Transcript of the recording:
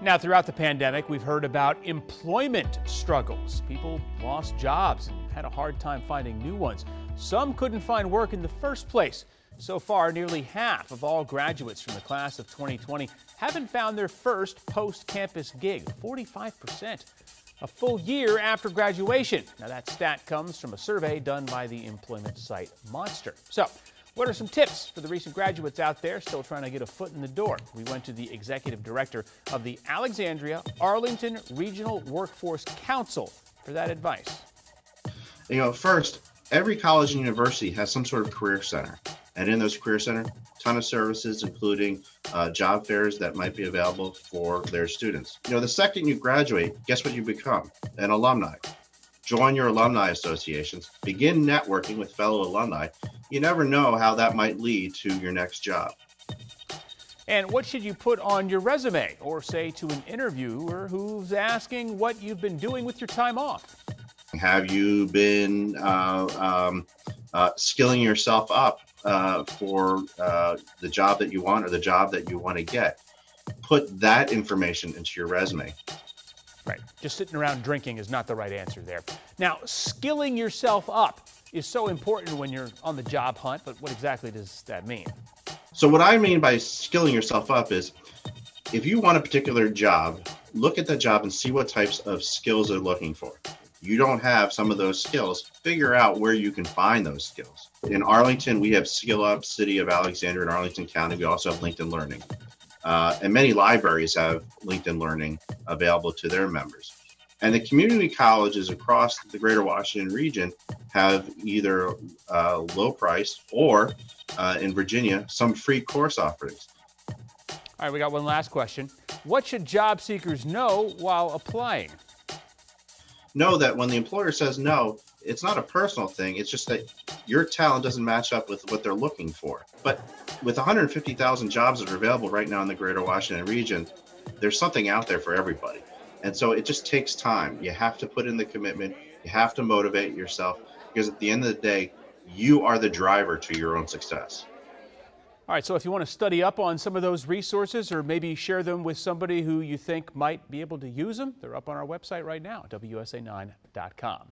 Now, throughout the pandemic, we've heard about employment struggles. People lost jobs and had a hard time finding new ones. Some couldn't find work in the first place. So far, nearly half of all graduates from the class of 2020 haven't found their first post-campus gig, 45%. A full year after graduation. Now, that stat comes from a survey done by the employment site Monster. So, what are some tips for the recent graduates out there still trying to get a foot in the door? We went to the executive director of the Alexandria Arlington Regional Workforce Council for that advice. First, every college and university has some sort of career center. And in those career center, ton of services, including job fairs that might be available for their students. The second you graduate, guess what you become? An alumni. Join your alumni associations, begin networking with fellow alumni. You never know how that might lead to your next job. And what should you put on your resume or say to an interviewer who's asking what you've been doing with your time off? Have you been skilling yourself up for the job that you want or the job that you want to get? Put that information into your resume. Right. Just sitting around drinking is not the right answer there. Now, skilling yourself up is so important when you're on the job hunt, but what exactly does that mean? So what I mean by skilling yourself up is if you want a particular job, look at that job and see what types of skills they're looking for. You don't have some of those skills, figure out where you can find those skills. In Arlington, we have Skill Up, City of Alexandria, and Arlington County. We also have LinkedIn Learning. And many libraries have LinkedIn Learning available to their members. And the community colleges across the greater Washington region have either low price or in Virginia, some free course offerings. All right, we got one last question. What should job seekers know while applying? Know that when the employer says no, it's not a personal thing. It's just that your talent doesn't match up with what they're looking for. But with 150,000 jobs that are available right now in the greater Washington region, there's something out there for everybody. And so it just takes time. You have to put in the commitment. You have to motivate yourself because at the end of the day, you are the driver to your own success. All right, so if you want to study up on some of those resources or maybe share them with somebody who you think might be able to use them, they're up on our website right now, WUSA9.com.